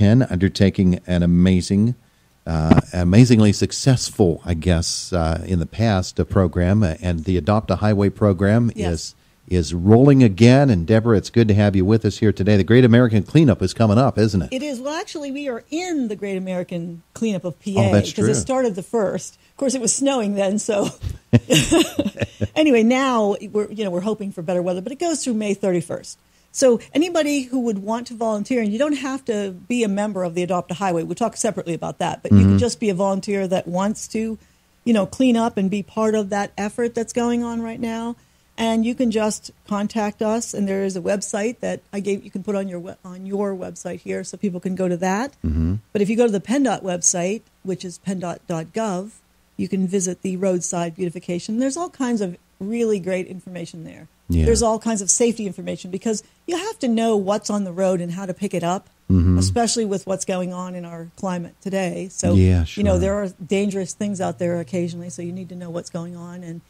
2010, undertaking an amazingly successful, I guess, in the past program, and the Adopt a Highway program is rolling again. And Deborah, it's good to have you with us here today. The Great American Cleanup is coming up, isn't it? It is. Well, actually, we are in the Great American Cleanup of PA. Oh, that's true. Because it started the first. Of course, it was snowing then, so anyway, now we're hoping for better weather, but it goes through May 31st. So anybody who would want to volunteer, and you don't have to be a member of the Adopt a Highway. We'll talk separately about that, but you can just be a volunteer that wants to, clean up and be part of that effort that's going on right now. And you can just contact us, and there is a website that you can put on your website here, so people can go to that. Mm-hmm. But if you go to the PennDOT website, which is PennDOT.gov, you can visit the roadside beautification. There's all kinds of really great information there. Yeah. There's all kinds of safety information, because you have to know what's on the road and how to pick it up, especially with what's going on in our climate today. So, there are dangerous things out there occasionally, so you need to know what's going on. And,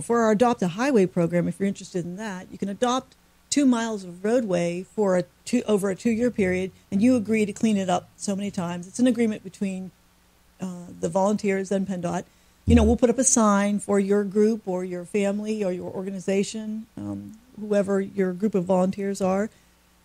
for our Adopt a Highway program, if you're interested in that, you can adopt 2 miles of roadway for over a 2-year period, and you agree to clean it up so many times. It's an agreement between the volunteers and PennDOT. We'll put up a sign for your group or your family or your organization, whoever your group of volunteers are.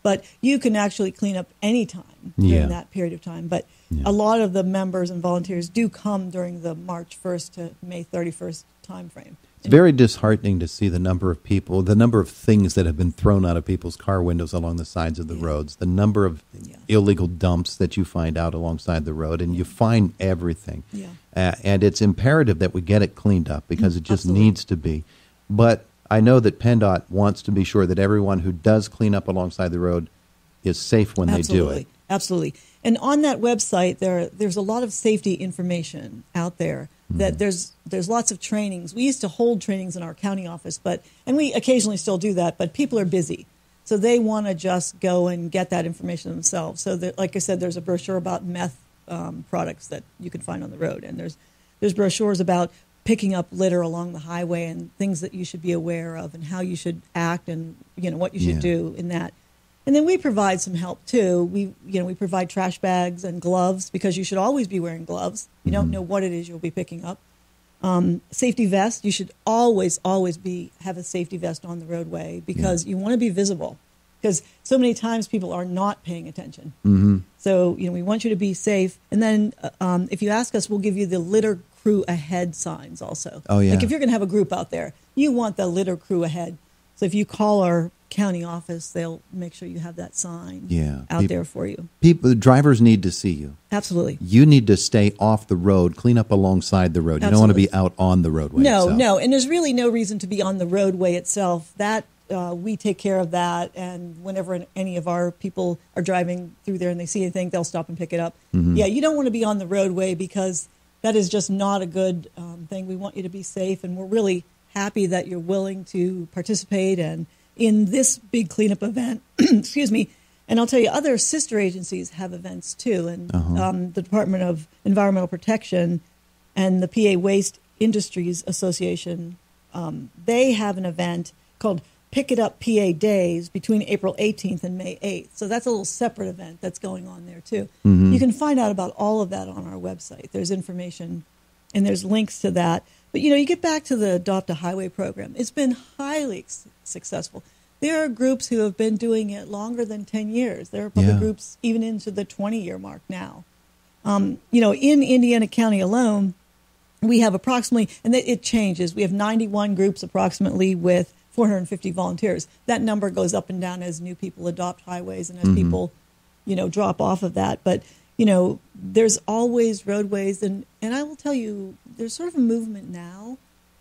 But you can actually clean up any time during that period of time. But a lot of the members and volunteers do come during the March 1st to May 31st time frame. It's very disheartening to see the number of people, the number of things that have been thrown out of people's car windows along the sides of the roads, the number of illegal dumps that you find out alongside the road, and you find everything. Yeah. And it's imperative that we get it cleaned up, because it just needs to be. But I know that PennDOT wants to be sure that everyone who does clean up alongside the road is safe when they do it. Absolutely. And on that website, there's a lot of safety information out there. That there's lots of trainings. We used to hold trainings in our county office, and we occasionally still do that, but people are busy. So they want to just go and get that information themselves. So that, like I said, there's a brochure about meth products that you can find on the road. And there's brochures about picking up litter along the highway and things that you should be aware of and how you should act and what you should do in that. And then we provide some help too. We provide trash bags and gloves, because you should always be wearing gloves. You don't know what it is you'll be picking up. Safety vest. You should always have a safety vest on the roadway, because you want to be visible. Because so many times people are not paying attention. Mm-hmm. So we want you to be safe. And then if you ask us, we'll give you the litter crew ahead signs also. Oh yeah. Like if you're going to have a group out there, you want the litter crew ahead. So if you call our county office, they'll make sure you have that sign out there for you. The drivers need to see you. Absolutely. You need to stay off the road, clean up alongside the road. You don't want to be out on the roadway itself. No, and there's really no reason to be on the roadway itself. That we take care of that, and whenever any of our people are driving through there and they see anything, they'll stop and pick it up. Mm-hmm. Yeah, you don't want to be on the roadway, because that is just not a good thing. We want you to be safe, and we're really happy that you're willing to participate and in this big cleanup event. Excuse me. And I'll tell you, other sister agencies have events too. And the Department of Environmental Protection and the PA Waste Industries Association, they have an event called Pick It Up PA Days between April 18th and May 8th. So that's a little separate event that's going on there too. Mm-hmm. You can find out about all of that on our website. There's information and there's links to that. But, you get back to the Adopt a Highway program. It's been highly successful. There are groups who have been doing it longer than 10 years. There are probably groups even into the 20-year mark now. In Indiana County alone, we have approximately, and it changes, we have 91 groups approximately with 450 volunteers. That number goes up and down as new people adopt highways and as people, drop off of that. But there's always roadways, and I will tell you, there's sort of a movement now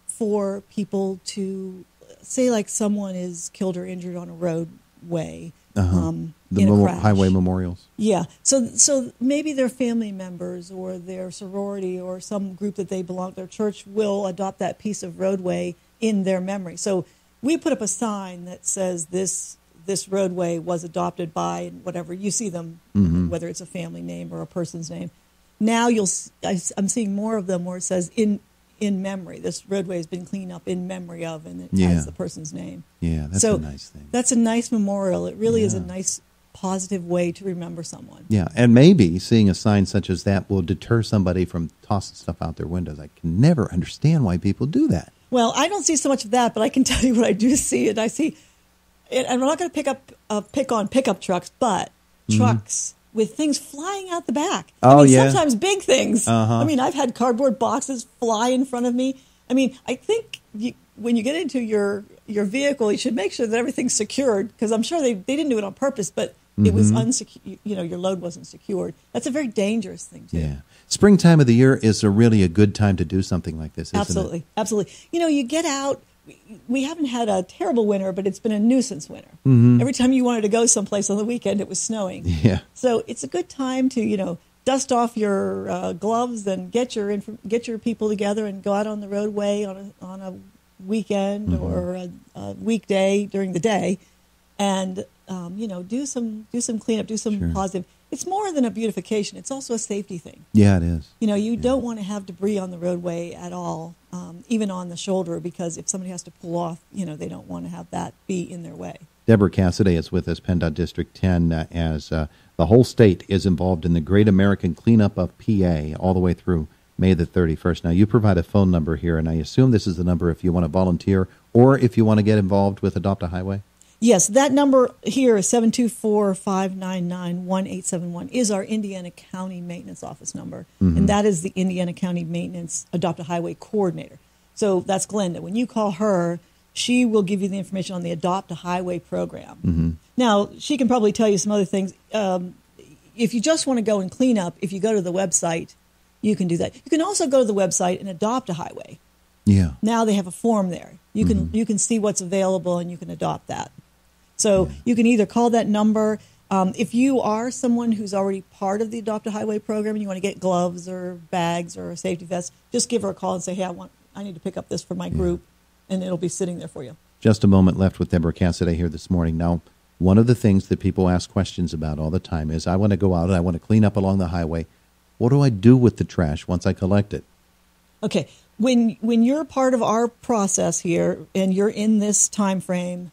for people to say, like, someone is killed or injured on a roadway in a crash. Highway memorials. Yeah, so maybe their family members or their sorority or some group that they belong to, their church, will adopt that piece of roadway in their memory. So we put up a sign that says this roadway was adopted by, and whatever. You see them, whether it's a family name or a person's name. Now I'm seeing more of them where it says in memory. This roadway has been cleaned up in memory of, and it has the person's name. Yeah, that's a nice thing. That's a nice memorial. It really is a nice positive way to remember someone. Yeah, and maybe seeing a sign such as that will deter somebody from tossing stuff out their windows. I can never understand why people do that. Well, I don't see so much of that, but I can tell you what I do see. And I see, and I'm not going to pick on pickup trucks, but trucks with things flying out the back. Oh, yeah. Sometimes big things. Uh-huh. I mean, I've had cardboard boxes fly in front of me. I mean, I think when you get into your vehicle, you should make sure that everything's secured, because I'm sure they didn't do it on purpose, but it was unsecure. Your load wasn't secured. That's a very dangerous thing, too. Yeah. Springtime of the year is really a good time to do something like this, isn't Absolutely. it? Absolutely. You get out. We haven't had a terrible winter, but it's been a nuisance winter. Every time you wanted to go someplace on the weekend, it was snowing. Yeah. So it's a good time to, dust off your gloves and get your people together and go out on the roadway on a weekend or a weekday during the day, and do some cleanup, do some positive. It's more than a beautification; it's also a safety thing. Yeah, it is. You don't want to have debris on the roadway at all, even on the shoulder, because if somebody has to pull off, they don't want to have that be in their way. Deborah Casedei is with us, PennDOT District 10, as the whole state is involved in the Great American Cleanup of PA all the way through May the 31st. Now, you provide a phone number here, and I assume this is the number if you want to volunteer or if you want to get involved with Adopt a Highway? Yes, that number here is 724-599-1871 is our Indiana County Maintenance Office number, and that is the Indiana County Maintenance Adopt a Highway Coordinator. So that's Glenda. When you call her, she will give you the information on the Adopt a Highway program. Now, she can probably tell you some other things. If you just want to go and clean up, if you go to the website, you can do that. You can also go to the website and adopt a highway. Yeah. Now they have a form there. You can see what's available and you can adopt that. So you can either call that number. If you are someone who's already part of the Adopt a Highway program and you want to get gloves or bags or a safety vest, just give her a call and say, hey, I need to pick up this for my group, and it'll be sitting there for you. Just a moment left with Deborah Casedei here this morning. Now, one of the things that people ask questions about all the time is, I want to go out and I want to clean up along the highway. What do I do with the trash once I collect it? Okay. When you're part of our process here and you're in this time frame,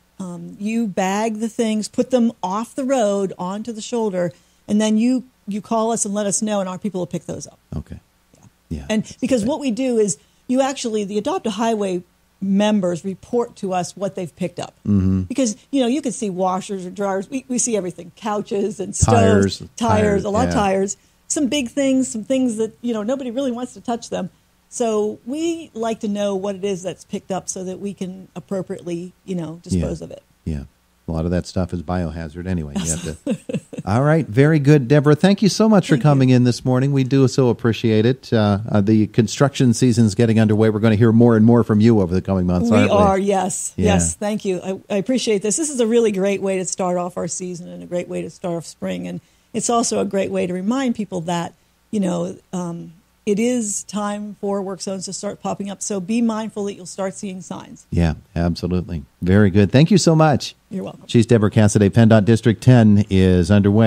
you bag the things, put them off the road onto the shoulder, and then you call us and let us know, and our people will pick those up. Okay. Yeah. And because what we do is the Adopt a Highway members report to us what they've picked up. Because, you can see washers or dryers. We see everything, couches and stoves, tires, a lot of tires, some big things, some things that, nobody really wants to touch them. So we like to know what it is that's picked up so that we can appropriately, dispose of it. Yeah. A lot of that stuff is biohazard anyway. You have to. All right. Very good, Deborah. Thank you so much for coming in this morning. We do so appreciate it. The construction season's getting underway. We're going to hear more and more from you over the coming months, aren't we? We are, yes. Yeah. Yes, thank you. I appreciate this. This is a really great way to start off our season and a great way to start off spring. And it's also a great way to remind people that, it is time for work zones to start popping up. So be mindful that you'll start seeing signs. Yeah, absolutely. Very good. Thank you so much. You're welcome. She's Deborah Casedei. PennDOT District 10 is underway.